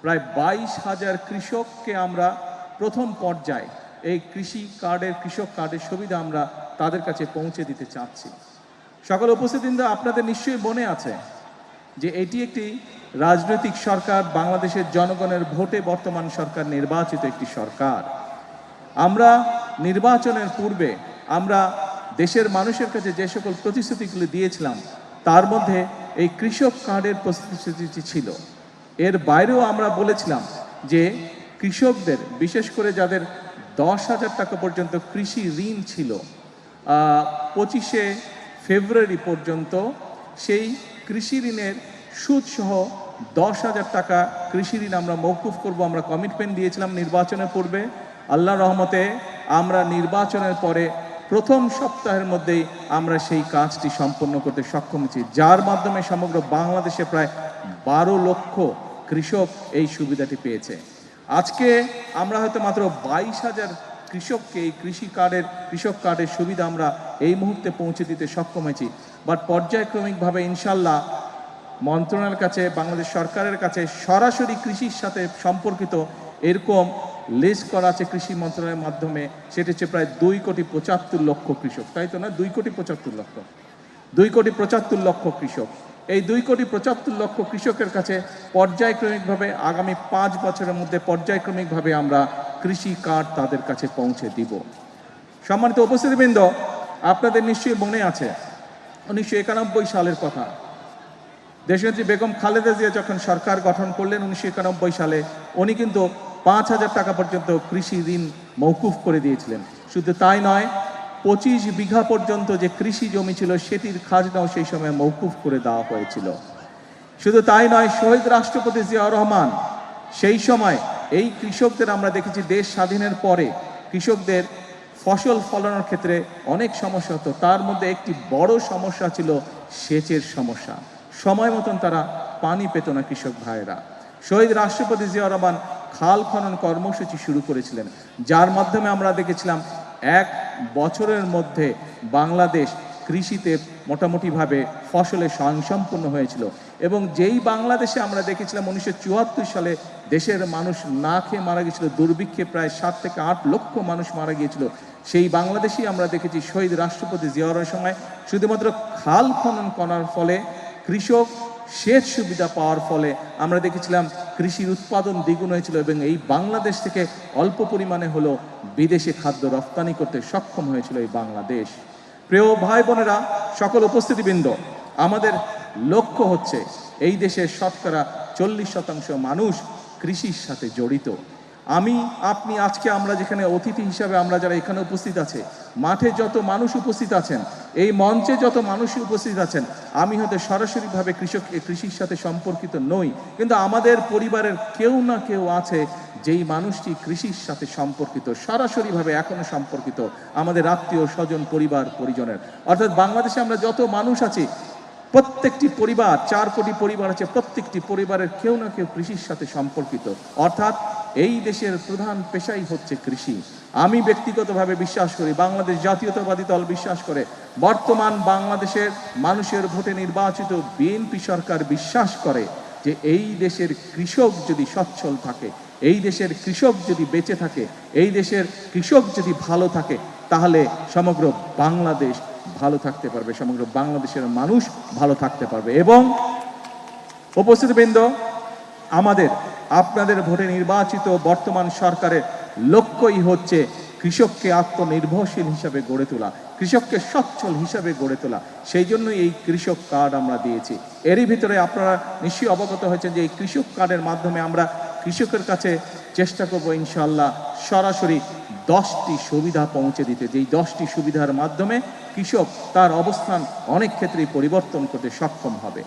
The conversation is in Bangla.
প্রায় 22,000 কৃষককে আমরা প্রথম পর্যায়ে এই কৃষক কার্ডের সুবিধা আমরা তাদের কাছে পৌঁছে দিতে চাচ্ছি। সকল উপস্থিতবৃন্দ, আপনাদের নিশ্চয়ই মনে আছে যে এটি একটি রাজনৈতিক সরকার, বাংলাদেশের জনগণের ভোটে বর্তমান সরকার নির্বাচিত একটি সরকার। আমরা নির্বাচনের পূর্বে আমরা দেশের মানুষের কাছে যে সকল প্রতিশ্রুতিগুলি দিয়েছিলাম তার মধ্যে এই কৃষক কার্ডের প্রতিশ্রুতি ছিল। এর বাইরেও আমরা বলেছিলাম যে কৃষকদের, বিশেষ করে যাদের 10,000 টাকা পর্যন্ত কৃষি ঋণ ছিল, 25শে ফেব্রুয়ারি পর্যন্ত সেই কৃষি ঋণের সুদসহ 10,000 টাকা কৃষি ঋণ আমরা মওকুফ করব। আমরা কমিটমেন্ট দিয়েছিলাম নির্বাচনের পূর্বে। আল্লাহর রহমতে আমরা নির্বাচনের পরে প্রথম সপ্তাহের মধ্যেই আমরা সেই কাজটি সম্পন্ন করতে সক্ষম হয়েছি, যার মাধ্যমে সমগ্র বাংলাদেশে প্রায় 12 লক্ষ কৃষক এই সুবিধাটি পেয়েছে। আজকে আমরা হয়তো মাত্র 22,000 কৃষককে এই কৃষক কার্ডের সুবিধা আমরা এই মুহূর্তে পৌঁছে দিতে সক্ষম হয়েছি। বাট পর্যায়ক্রমিকভাবে ইনশাল্লাহ মন্ত্রণালয়ের কাছে, বাংলাদেশ সরকারের কাছে সরাসরি কৃষির সাথে সম্পর্কিত এরকম লিস্ট করা আছে কৃষি মন্ত্রণালয়ের মাধ্যমে। সেটা হচ্ছে প্রায় 2,75,00,000 কৃষক, তাই তো না? 2,75,00,000, 2,75,00,000 কৃষক। এই 2,75,00,000 কৃষকের কাছে পর্যায়ক্রমিকভাবে আগামী 5 বছরের মধ্যে পর্যায়ক্রমিকভাবে আমরা কৃষি কার্ড তাদের কাছে পৌঁছে দিব। সম্মানিত উপস্থিতিবৃন্দ, আপনাদের নিশ্চয়ই মনে আছে 1991 সালের কথা। দেশনেত্রী বেগম খালেদা জিয়া যখন সরকার গঠন করলেন 1991 সালে, উনি কিন্তু 5,000 টাকা পর্যন্ত কৃষি ঋণ মওকুফ করে দিয়েছিলেন। শুধু তাই নয়, 25 বিঘা পর্যন্ত যে কৃষি জমি ছিল সেটির খাজনাও সেই সময় মওকুফ করে দেওয়া হয়েছিল। শুধু তাই নয়, শহীদ রাষ্ট্রপতি জিয়াউর রহমান সেই সময় এই কৃষকদের, আমরা দেখেছি দেশ স্বাধীনের পরে কৃষকদের ফসল ফলানোর ক্ষেত্রে অনেক সমস্যা হতো। তার মধ্যে একটি বড় সমস্যা ছিল সেচের সমস্যা। সময় মতন তারা পানি পেত না কৃষক ভাইয়েরা। শহীদ রাষ্ট্রপতি জিয়াউর রহমান খাল খনন কর্মসূচি শুরু করেছিলেন, যার মাধ্যমে আমরা দেখেছিলাম 1 বছরের মধ্যে বাংলাদেশ কৃষিতে মোটামুটিভাবে ফসলে স্বয়ংসম্পূর্ণ হয়েছিল। এবং যেই বাংলাদেশে আমরা দেখেছিলাম 1974 সালে দেশের মানুষ না খেয়ে মারা গিয়েছিল, দুর্ভিক্ষে প্রায় 7 থেকে 8 লক্ষ মানুষ মারা গিয়েছিল, সেই বাংলাদেশেই আমরা দেখেছি শহীদ রাষ্ট্রপতি জিয়াউর সময় শুধুমাত্র খাল খনন করার ফলে, কৃষক সেচ সুবিধা পাওয়ার ফলে আমরা দেখেছিলাম কৃষির উৎপাদন দ্বিগুণ হয়েছিল এবং এই বাংলাদেশ থেকে অল্প পরিমাণে হলো বিদেশে খাদ্য রপ্তানি করতে সক্ষম হয়েছিল এই বাংলাদেশ। প্রিয় ভাই বোনেরা, সকল উপস্থিতিবৃন্দ, আমাদের লক্ষ্য হচ্ছে এই দেশের শতকরা 40% মানুষ কৃষির সাথে জড়িত। আমি, আপনি, আজকে আমরা যেখানে অতিথি হিসাবে আমরা যারা এখানে উপস্থিত আছে, মাঠে যত মানুষ উপস্থিত আছেন, এই মঞ্চে যত মানুষ উপস্থিত আছেন, আমি হয়তো সরাসরিভাবে কৃষির সাথে সম্পর্কিত নই, কিন্তু আমাদের পরিবারের কেউ না কেউ আছে যেই মানুষটি কৃষির সাথে সম্পর্কিত, সরাসরিভাবে এখনো সম্পর্কিত, আমাদের আত্মীয় স্বজন, পরিবার পরিজনের। অর্থাৎ বাংলাদেশে আমরা যত মানুষ আছি, প্রত্যেকটি পরিবার, 4 কোটি পরিবার আছে, প্রত্যেকটি পরিবারের কেউ না কেউ কৃষির সাথে সম্পর্কিত। অর্থাৎ এই দেশের প্রধান পেশাই হচ্ছে কৃষি। আমি ব্যক্তিগতভাবে বিশ্বাস করি, বাংলাদেশ জাতীয়তাবাদী দল বিশ্বাস করে, বর্তমান বাংলাদেশের মানুষের ভোটে নির্বাচিত বিএনপি সরকার বিশ্বাস করে যে এই দেশের কৃষক যদি সচ্ছল থাকে, এই দেশের কৃষক যদি বেঁচে থাকে, এই দেশের কৃষক যদি ভালো থাকে, তাহলে সমগ্র বাংলাদেশ ভালো থাকতে পারবে, সমগ্র বাংলাদেশের মানুষ ভালো থাকতে পারবে। এবং উপস্থিতবৃন্দ, আমাদের আপনাদের ভোটে নির্বাচিত বর্তমান সরকারের লক্ষ্যই হচ্ছে কৃষককে আত্মনির্ভরশীল হিসাবে গড়ে তোলা, কৃষককে সচ্ছল হিসাবে গড়ে তোলা। সেই জন্যই এই কৃষক কার্ড আমরা দিয়েছি। এরই ভিতরে আপনারা নিশ্চয়ই অবগত হয়েছেন যে এই কৃষক কার্ডের মাধ্যমে আমরা কৃষকের কাছে চেষ্টা করব ইনশাআল্লাহ সরাসরি 10টি সুবিধা পৌঁছে দিতে, যেই 10টি সুবিধার মাধ্যমে কৃষক তার অবস্থান অনেক ক্ষেত্রেই পরিবর্তন করতে সক্ষম হবে।